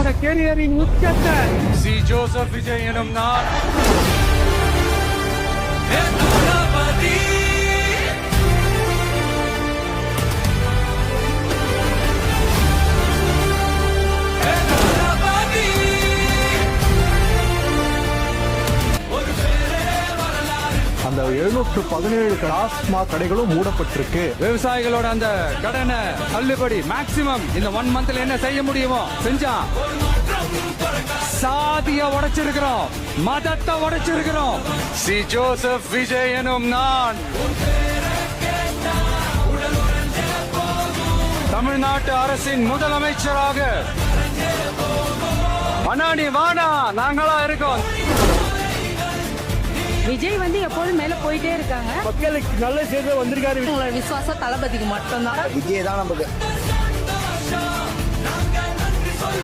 அந்த கேரியரின் உச்சத்தை C Joseph Vijay எனும் நான் அந்த 717 டாஸ்மாக் கடைகளும் மூடப்பட்டிருக்கு. விவசாயிகளோட அந்த கடனை தள்ளுபடி மேக்சிமம் இந்த 1 மந்த்ல என்ன செய்ய முடியுமோ செஞ்சா. சாதிய உடைச்சிருக்கிறோம், மதத்தை உடைச்சிருக்கிறோம். சி ஜோசப் விஜய் எனும் நான் தமிழ்நாட்டு அரசின் முதலமைச்சராக அண்ணாடி வாடா நாங்களா இருக்கோம். விஜய் வந்து எப்போதும் மேல போயிட்டே இருக்காங்க. மக்களுக்கு நல்ல செய்தி வந்திருக்காரு. உங்களோட விசுவாசம் தளபதிக்கு மட்டும்தான். விஜய் தான் நமக்கு